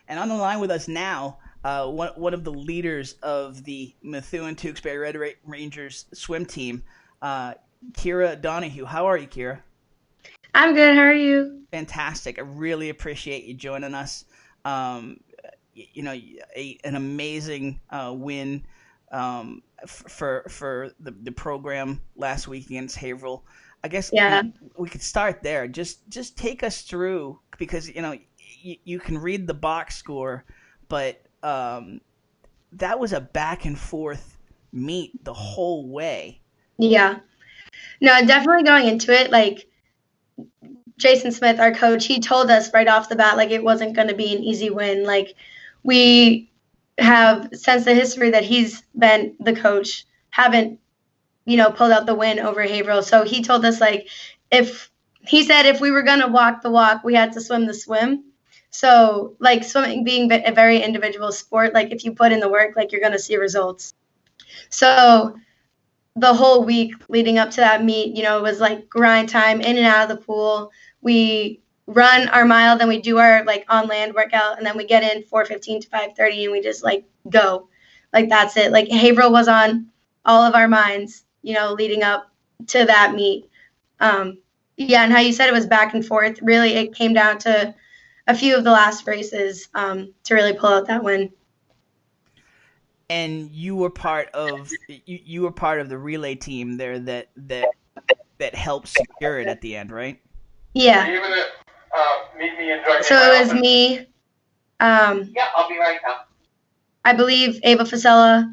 And on the line with us now, one of the leaders of the Methuen-Tewksbury Red Rangers swim team, Kyra Donahue. How are you, Kyra? I'm good. How are you? Fantastic. I really appreciate you joining us. Um, an amazing win for the program last week against Haverhill. I guess Yeah. we could start there. Just take us through because you can read the box score, but that was a back and forth meet the whole way. Yeah. No, definitely going into it, like Jason Smith, our coach, he told us right off the bat, like it wasn't going to be an easy win. Like we have, since the history that he's been the coach, haven't, pulled out the win over Haverhill. So he told us, like, if we were going to walk the walk, we had to swim the swim. So, like, swimming being a very individual sport, like, if you put in the work, like, you're going to see results. So, the whole week leading up to that meet, it was like grind time in and out of the pool. We run our mile, then we do our like on land workout, and then we get in 4:15 to 5:30, and we just like go, like that's it. Like Haverhill was on all of our minds, leading up to that meet. Um, yeah, and how you said it was back and forth. Really, it came down to a few of the last races to really pull out that win. And you were part of the relay team there that helped secure it at the end, right? Yeah. Meet me in so it was me. Yeah, I'll be right now. I believe Ava Fasella,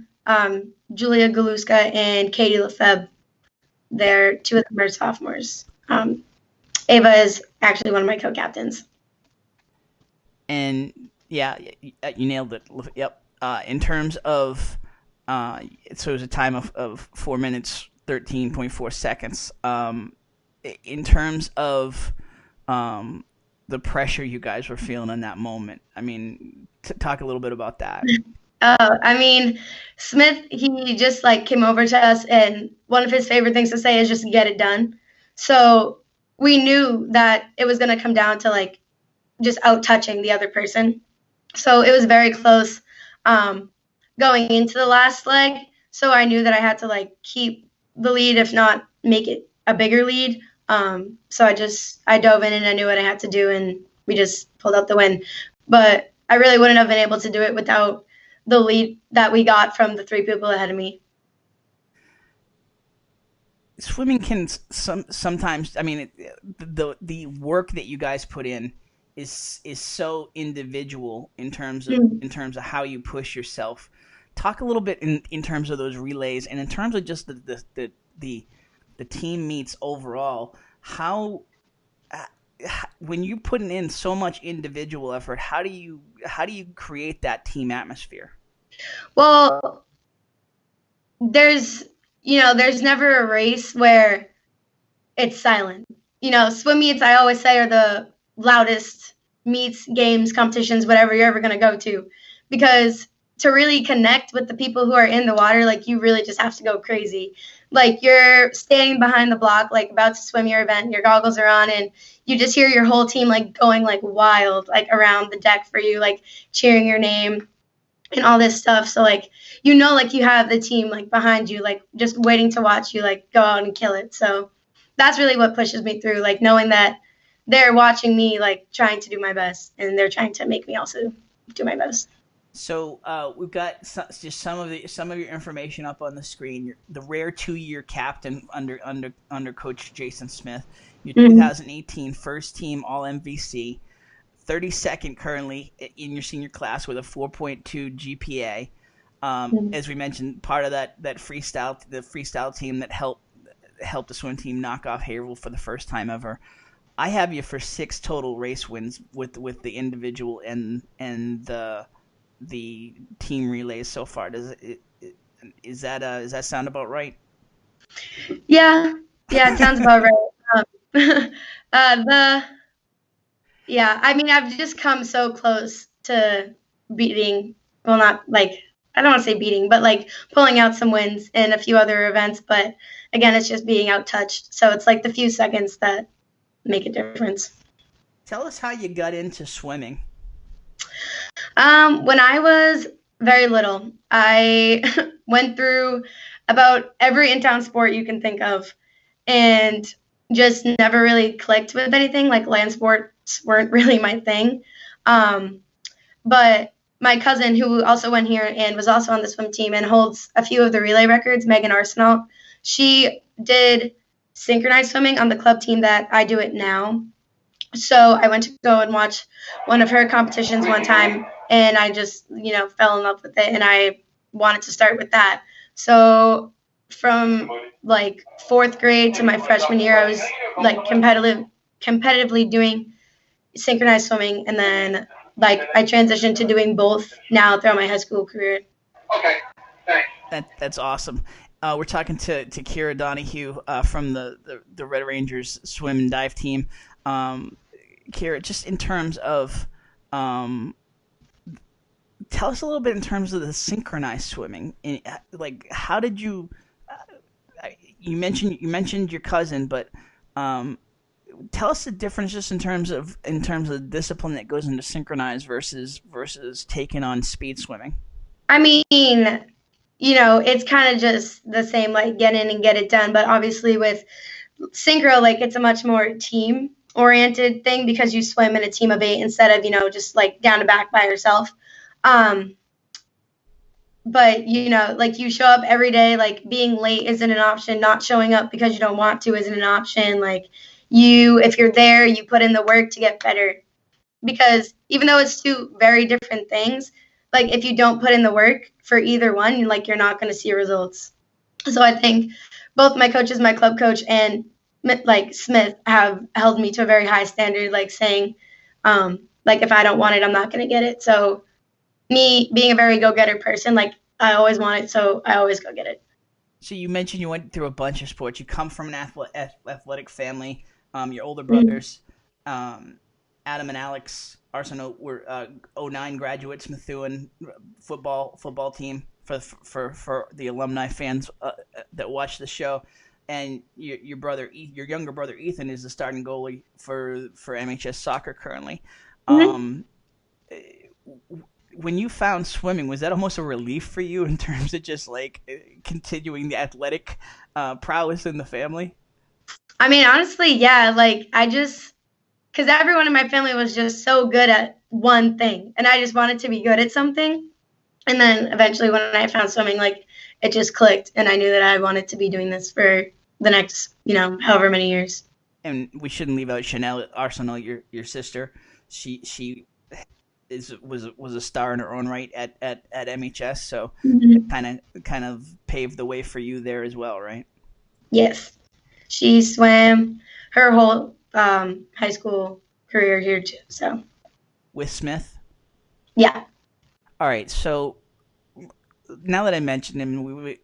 Julia Galuska, and Katie Lefebvre. They're two of them are sophomores. Ava is actually one of my co-captains. And yeah, you nailed it. Yep. In terms of, so it was a time of 4 minutes 13.4 seconds. In terms of the pressure you guys were feeling in that moment, I mean, talk a little bit about that. I mean, Smith, he just like came over to us, and one of his favorite things to say is just get it done. So we knew that it was going to come down to like just out touching the other person. So it was very close um, going into the last leg. So I knew that I had to like keep the lead, if not make it a bigger lead. So I dove in and I knew what I had to do, and we just pulled out the win. But I really wouldn't have been able to do it without the lead that we got from the three people ahead of me. Swimming can sometimes. I mean, the work that you guys put in is so individual Mm. in terms of how you push yourself. Talk a little bit in terms of those relays and in terms of just the team meets overall. How uh, when you're putting in so much individual effort, how do you create that team atmosphere? Well, there's there's never a race where it's silent. Swim meets I always say are the loudest meets, games, competitions, whatever you're ever going to go to, because to really connect with the people who are in the water, like you really just have to go crazy. Like you're standing behind the block, like about to swim your event, your goggles are on, and you just hear your whole team like going like wild, like around the deck for you, like cheering your name and all this stuff. So like like you have the team like behind you, like just waiting to watch you like go out and kill it. So that's really what pushes me through, like knowing that they're watching me like trying to do my best, and they're trying to make me also do my best. So we've got just some of your information up on the screen. You're the rare 2-year captain under Coach Jason Smith. Your Mm-hmm. 2018 first team All MVC, 32nd currently in your senior class with a 4.2 GPA. As we mentioned, part of the freestyle team that helped the swim team knock off Haverhill for the first time ever. I have you for 6 total race wins with the individual and the team relays so far. Does that sound about right? Yeah, yeah, it sounds about right. The Yeah, I mean, I've just come so close to beating, well, not like, I don't want to say beating, but like pulling out some wins in a few other events. But again, it's just being out touched. So it's like the few seconds that make a difference. Tell us how you got into swimming. When I was very little, I went through about every in-town sport you can think of, and just never really clicked with anything. Like land sports weren't really my thing. Um, but my cousin, who also went here and was also on the swim team and holds a few of the relay records, Megan Arsenal, she did synchronized swimming on the club team that I do it now. So I went to go and watch one of her competitions one time, and I just, fell in love with it, and I wanted to start with that. So from like fourth grade to my freshman year, I was like competitively doing synchronized swimming, and then like I transitioned to doing both now throughout my high school career. Okay, thanks. That's awesome. We're talking to Kyra Donahue from the Red Rangers swim and dive team. Kyra, just in terms of, tell us a little bit in terms of the synchronized swimming. Like, how did you? You mentioned your cousin, but tell us the difference just in terms of the discipline that goes into synchronized versus taking on speed swimming. I mean, it's kind of just the same, like get in and get it done. But obviously with synchro, like it's a much more team oriented thing because you swim in a team of 8 instead of, just like down to back by yourself. But, like you show up every day, like being late isn't an option. Not showing up because you don't want to isn't an option. Like if you're there, you put in the work to get better. Because even though it's two very different things, like if you don't put in the work for either one, like you're not going to see results. So I think both my coaches, my club coach and like Smith, have held me to a very high standard, like saying, like if I don't want it, I'm not going to get it. So me being a very go-getter person, like I always want it, so I always go get it. So you mentioned you went through a bunch of sports. You come from an athletic family. Your older brothers, Adam and Alex Arsenault, were 09 graduates, Methuen football team for the alumni fans that watch the show. And your younger brother Ethan is the starting goalie for MHS soccer currently. Mm-hmm. When you found swimming, was that almost a relief for you in terms of just like continuing the athletic prowess in the family? I mean, honestly, yeah. Like because everyone in my family was just so good at one thing, and I just wanted to be good at something. And then eventually, when I found swimming, like it just clicked, and I knew that I wanted to be doing this for the next, however many years. And we shouldn't leave out Chanel Arsenal, your sister. She was a star in her own right at MHS, so it kind of paved the way for you there as well, right? Yes, she swam her whole high school career here too. So with Smith. Yeah. All right, so now that I mentioned him,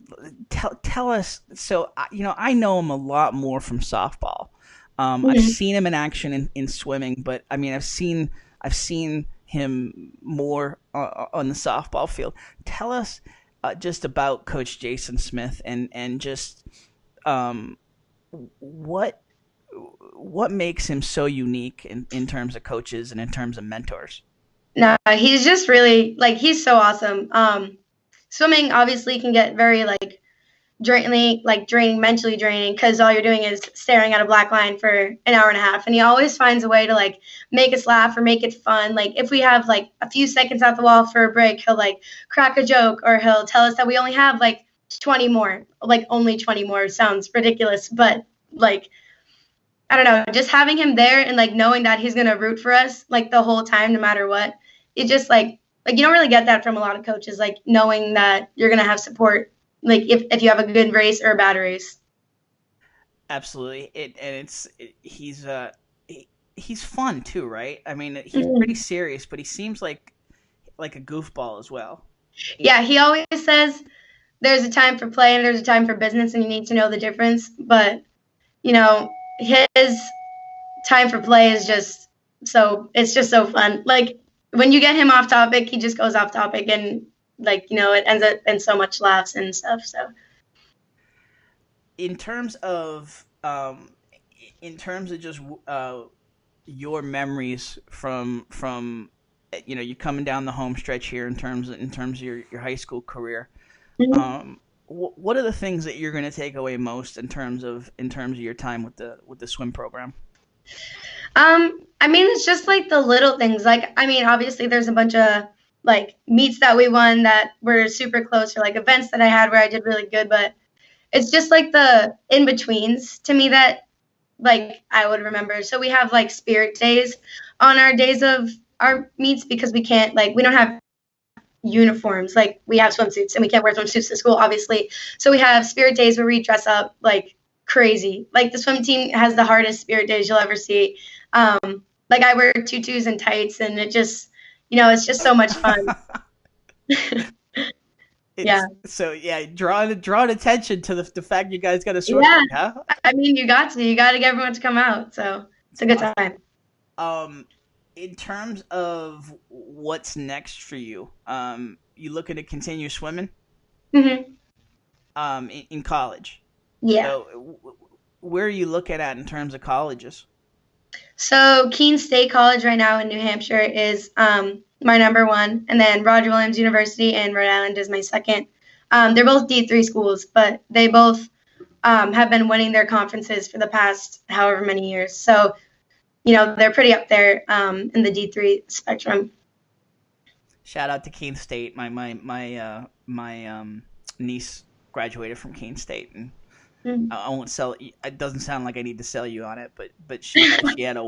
tell us. So I know him a lot more from softball. I've seen him in action in swimming, but I mean I've seen him more on the softball field. Tell us just about Coach Jason Smith and just what makes him so unique in terms of coaches and in terms of mentors. No, he's just really he's so awesome. Swimming obviously can get very mentally draining because all you're doing is staring at a black line for an hour and a half, and he always finds a way to make us laugh or make it fun. Like if we have a few seconds out the wall for a break, he'll crack a joke, or he'll tell us that we only have 20 more. Only 20 more sounds ridiculous, but I don't know, just having him there and knowing that he's gonna root for us the whole time no matter what. It just you don't really get that from a lot of coaches, knowing that you're gonna have support if you have a good race or a bad race. Absolutely. He's fun too, right? I mean, he's pretty serious, but he seems like a goofball as well. Yeah, he always says there's a time for play and there's a time for business, and you need to know the difference. But his time for play is just so fun. When you get him off topic, he just goes off topic, and it ends up in so much laughs and stuff. So in terms of just your memories from you're coming down the home stretch here in terms of your high school career. Mhm. What are the things that you're going to take away most in terms of your time with the swim program? I mean, it's just like the little things. Like, I mean, obviously, there's a bunch of like meets that we won that were super close, or like events that I had where I did really good. But it's just like the in betweens to me that like I would remember. So we have like spirit days on our days of our meets because we don't have uniforms. Like we have swimsuits and we can't wear swimsuits to school, obviously. So we have spirit days where we dress up like crazy. Like the swim team has the hardest spirit days you'll ever see. Like I wear tutus and tights, and it just, it's just so much fun. Yeah. So yeah, drawing attention to the fact you guys got a swim Yeah. meet, huh? I mean, you got to get everyone to come out. So it's a good Awesome. time. In terms of what's next for you, you looking to continue swimming? Hmm. In college. Yeah. So, where are you looking at in terms of colleges? So Keene State College right now in New Hampshire is my number one, and then Roger Williams University in Rhode Island is my second. They're both D3 schools, but they both have been winning their conferences for the past however many years. So, they're pretty up there in the D3 spectrum. Shout out to Keene State. My niece graduated from Keene State, and Mm. I won't sell. It doesn't sound like I need to sell you on it, but she had a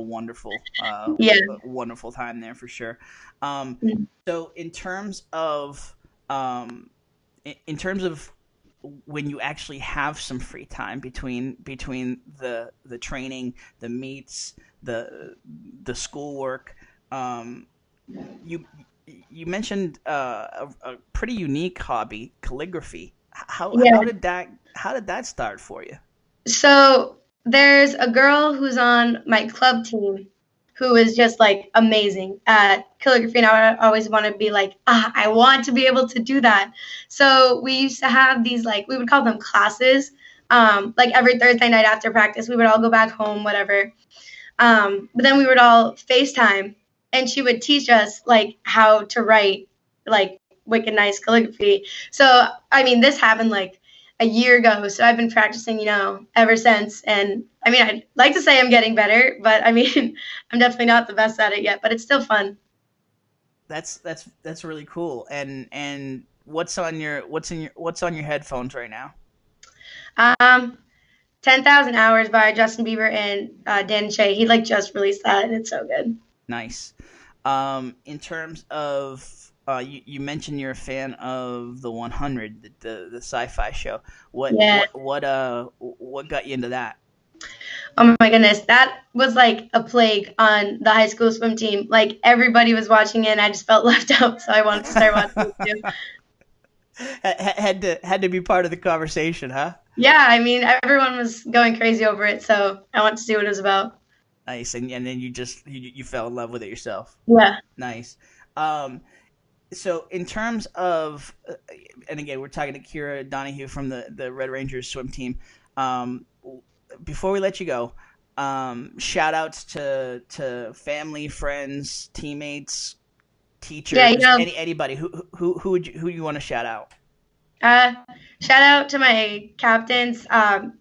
Yeah. wonderful time there for sure. Mm. So in terms of when you actually have some free time between the training, the meets, the schoolwork, you you mentioned a pretty unique hobby, calligraphy. Yeah. How did that start for you? So there's a girl who's on my club team who is just like amazing at calligraphy, and I always want to be like, I want to be able to do that. So we used to have these like we would call them classes. Like every Thursday night after practice, we would all go back home, whatever. But then we would all FaceTime, and she would teach us like how to write like wicked nice calligraphy. So I mean, this happened like a year ago, so I've been practicing, ever since. And I mean, I'd like to say I'm getting better, but I mean, I'm definitely not the best at it yet. But it's still fun. That's really cool. And what's on your headphones right now? Um, 10,000 Hours by Justin Bieber and Dan and Shay. He like just released that, and it's so good. Nice. In terms of you mentioned you're a fan of the 100, the sci-fi show. Yeah. What got you into that? Oh my goodness, that was like a plague on the high school swim team. Like everybody was watching it, and I just felt left out, so I wanted to start watching it too. Had to be part of the conversation, huh? Yeah, I mean, everyone was going crazy over it, so I wanted to see what it was about. Nice, and then you fell in love with it yourself. Yeah. Nice. So in terms of, and again, we're talking to Kyra Donahue from the Red Rangers swim team. Before we let you go, shout outs to family, friends, teammates, teachers, Yeah, anybody who you want to shout out. shout out to my captains,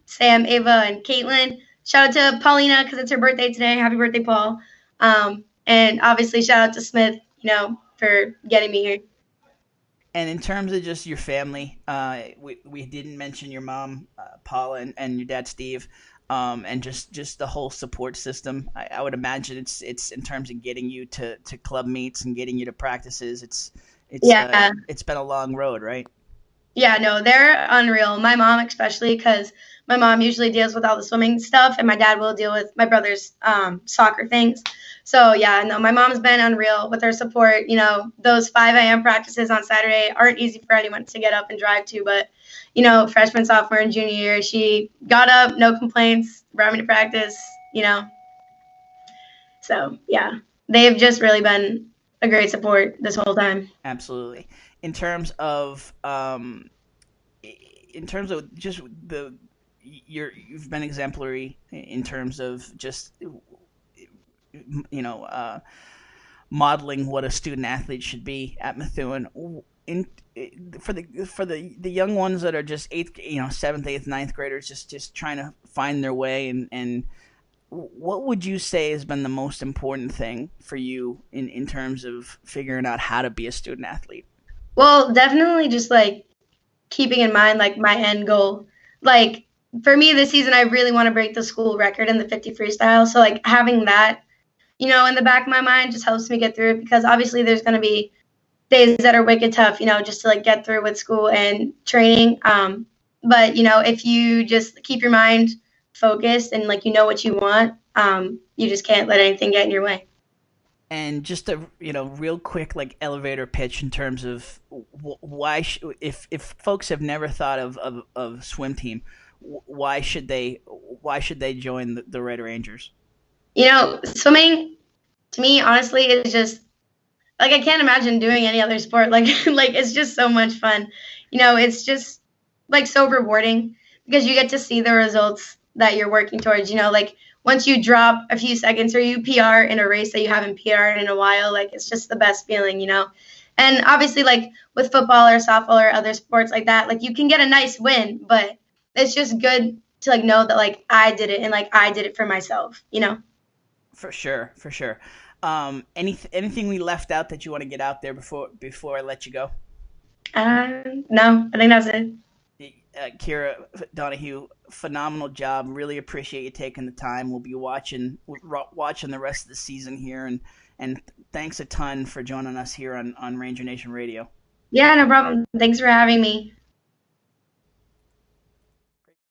Sam, Ava, and Caitlin. Shout out to Paulina because it's her birthday today. Happy birthday, Paul. And obviously shout out to Smith, for getting me here. And in terms of just your family, we didn't mention your mom, Paula, and your dad, Steve, and just the whole support system. I would imagine it's in terms of getting you to club meets and getting you to practices. It's been a long road, right? Yeah, no, they're unreal. My mom especially, because my mom usually deals with all the swimming stuff, and my dad will deal with my brother's soccer things. So yeah, no, my mom's been unreal with her support. Those 5 a.m. practices on Saturday aren't easy for anyone to get up and drive to, but freshman, sophomore, and junior year, she got up, no complaints, brought me to practice. So yeah, they've just really been a great support this whole time. Absolutely. In terms of just you've been exemplary in terms of just modeling what a student athlete should be at Methuen. For the young ones that are just seventh, eighth, ninth graders, just trying to find their way, and what would you say has been the most important thing for you in terms of figuring out how to be a student athlete? Well, definitely just like keeping in mind like my end goal. Like for me this season, I really want to break the school record in the 50 freestyle. So like having that, in the back of my mind just helps me get through it, because obviously there's going to be days that are wicked tough, just to like get through with school and training. But if you just keep your mind focused and like what you want, you just can't let anything get in your way. And just a real quick like elevator pitch in terms of why if folks have never thought of swim team, why should they join the Red Rangers? Swimming to me honestly is just like, I can't imagine doing any other sport. Like like it's just so much fun. It's just like so rewarding because you get to see the results that you're working towards. Like once you drop a few seconds or you PR in a race that you haven't PR'd in a while, like it's just the best feeling. And obviously like with football or softball or other sports like that, like you can get a nice win, but it's just good to like know that like I did it and like I did it for myself. For sure, for sure. Anything we left out that you want to get out there before I let you go? No, I think that's it. Kyra, Donahue, phenomenal job. Really appreciate you taking the time. We'll be watching the rest of the season here, and thanks a ton for joining us here on Ranger Nation Radio. Yeah, no problem. Thanks for having me.